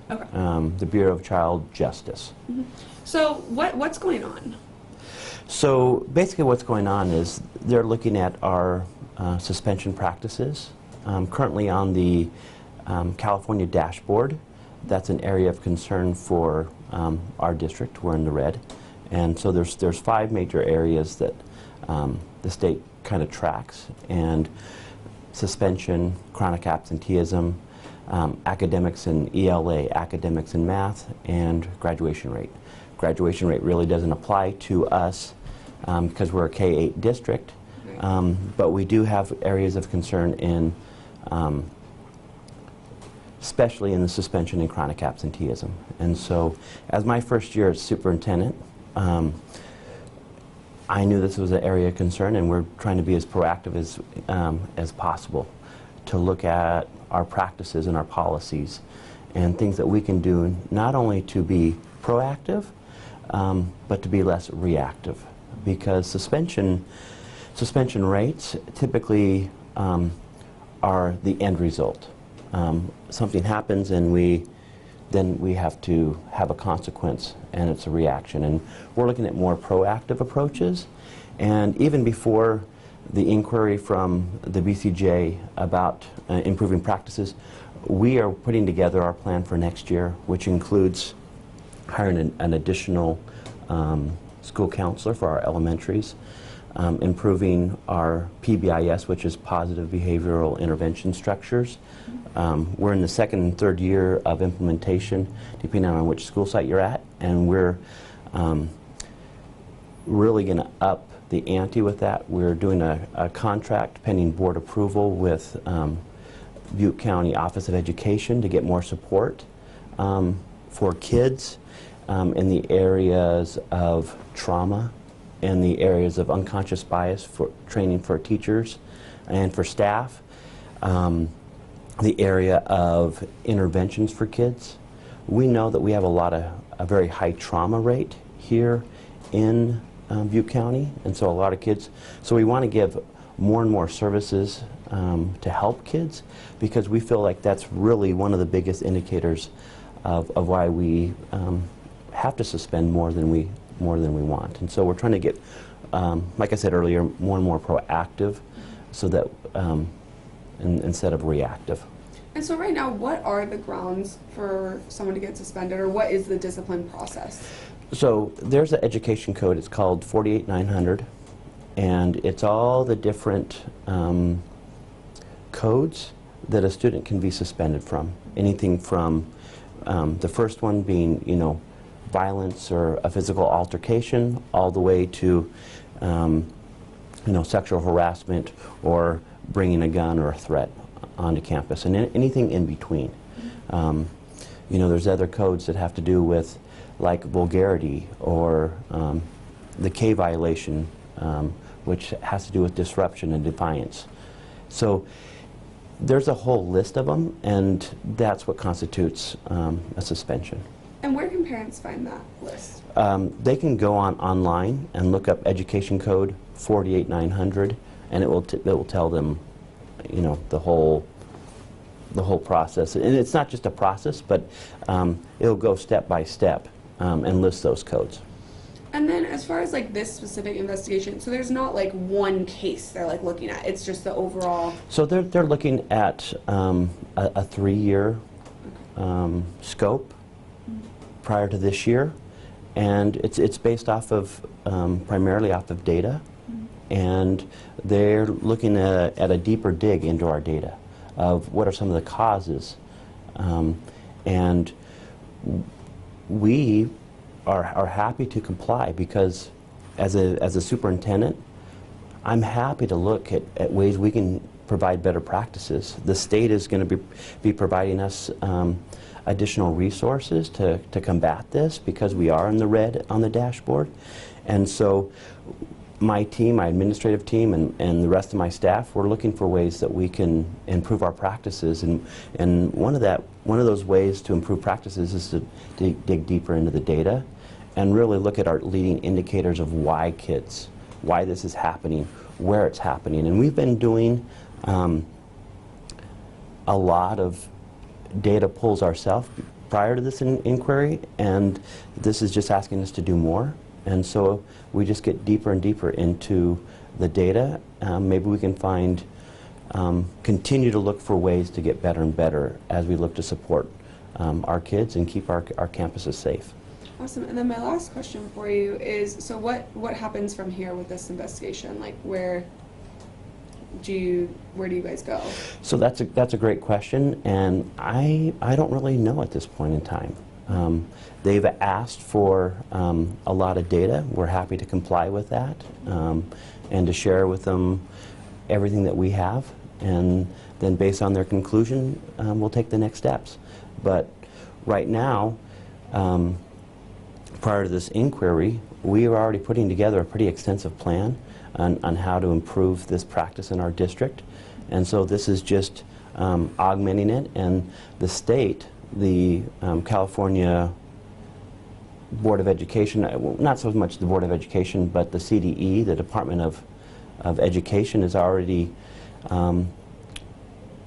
Okay. the Bureau of Child Justice. Mm-hmm. So what's going on? So basically what's going on is they're looking at our suspension practices. Currently on the California dashboard, that's an area of concern for our district. We're in the red. And so there's 5 major areas that the state kind of tracks, and suspension, chronic absenteeism, academics and ELA, academics and math, and graduation rate. Graduation rate really doesn't apply to us because we're a K-8 district, but we do have areas of concern in especially in the suspension and chronic absenteeism. And so as my first year as superintendent, I knew this was an area of concern, and we're trying to be as proactive as possible to look at our practices and our policies and things that we can do not only to be proactive, but to be less reactive. Because suspension rates typically are the end result. Something happens and then we have to have a consequence, and it's a reaction. And we're looking at more proactive approaches. And even before the inquiry from the BCJ about improving practices, we are putting together our plan for next year, which includes hiring an additional school counselor for our elementaries, improving our PBIS, which is positive behavioral intervention structures. We're in the 2nd and 3rd year of implementation, depending on which school site you're at, and we're really going to up the ante with that. We're doing a contract pending board approval with Butte County Office of Education to get more support for kids in the areas of trauma, in the areas of unconscious bias, for training for teachers and for staff, the area of interventions for kids. We know that we have a very high trauma rate here in Butte County, and so a lot of kids, so we want to give more and more services to help kids, because we feel like that's really one of the biggest indicators of why we have to suspend more than we want. And so we're trying to get, like I said earlier, more and more proactive, so that instead of reactive. And so right now, what are the grounds for someone to get suspended, or what is the discipline process? So there's an education code. It's called 48900, and it's all the different codes that a student can be suspended from. Anything from the first one being, violence or a physical altercation, all the way to, sexual harassment or bringing a gun or a threat onto campus, and anything in between. There's other codes that have to do with, like, vulgarity or the K violation, which has to do with disruption and defiance. So there's a whole list of them, and that's what constitutes a suspension. And where can parents find that list? They can go online and look up education code 48900, and it will tell them, the whole process. And it's not just a process, but it'll go step by step and list those codes. And then as far as like this specific investigation, so there's not like one case they're like looking at, it's just the overall. So they're looking at a 3-year scope prior to this year, and it's based off of primarily off of data, and they're looking at a deeper dig into our data of what are some of the causes, and we are happy to comply, because as a superintendent, I'm happy to look at ways we can provide better practices. The state is going to be providing us additional resources to combat this, because we are in the red on the dashboard. And so my team, my administrative team, and the rest of my staff, we're looking for ways that we can improve our practices. And one of those ways to improve practices is to dig deeper into the data and really look at our leading indicators of why this is happening, where it's happening. And we've been doing a lot of data pulls ourselves, prior to this inquiry, and this is just asking us to do more. And so we just get deeper and deeper into the data. Maybe we can find, continue to look for ways to get better and better as we look to support our kids and keep our campuses safe. Awesome. And then my last question for you is, so what happens from here with this investigation? Like, where do you guys go? So that's a great question, and I don't really know at this point in time. They've asked for a lot of data. We're happy to comply with that and to share with them everything that we have, and then based on their conclusion, we'll take the next steps. But right now, prior to this inquiry, we are already putting together a pretty extensive plan on how to improve this practice in our district. And so this is just augmenting it, and the state, the California Board of Education, not so much the Board of Education, but the CDE, the Department of Education, has already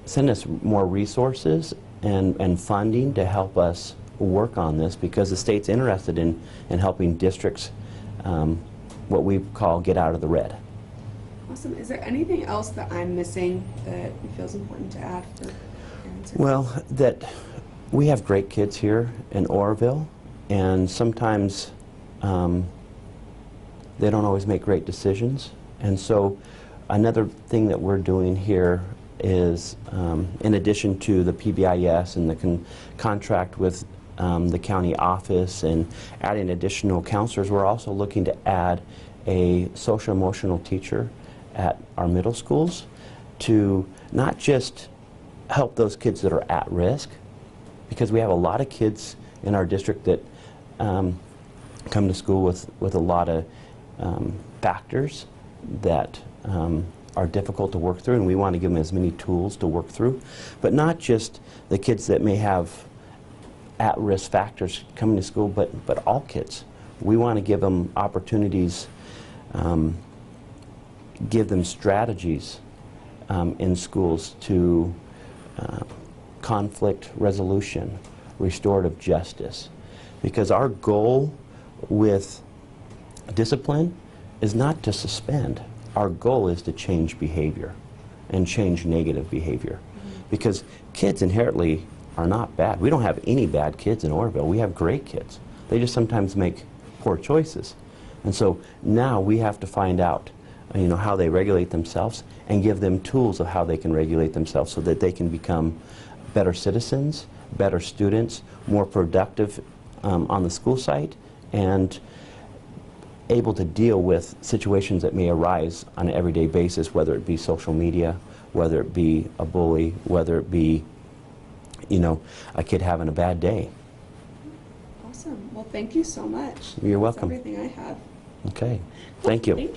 sent us more resources and funding to help us work on this, because the state's interested in helping districts, what we call, get out of the red. Awesome. Is there anything else that I'm missing that feels important to add for parents? Well, that we have great kids here in Oroville, and sometimes they don't always make great decisions. And so another thing that we're doing here is, in addition to the PBIS and the contract with the county office and adding additional counselors, we're also looking to add a social emotional teacher at our middle schools to not just help those kids that are at risk, because we have a lot of kids in our district that come to school with a lot of factors that are difficult to work through, and we want to give them as many tools to work through. But not just the kids that may have at-risk factors coming to school, but all kids. We want to give them opportunities, give them strategies in schools to conflict resolution, restorative justice. Because our goal with discipline is not to suspend. Our goal is to change behavior and change negative behavior. Because kids inherently are not bad. We don't have any bad kids in Oroville. We have great kids. They just sometimes make poor choices. And so now we have to find out, how they regulate themselves and give them tools of how they can regulate themselves so that they can become better citizens, better students, more productive on the school site, and able to deal with situations that may arise on an everyday basis, whether it be social media, whether it be a bully, whether it be, a kid having a bad day. Awesome. Well, thank you so much. You're welcome. That's everything I have. Okay. Thank you. Thank you.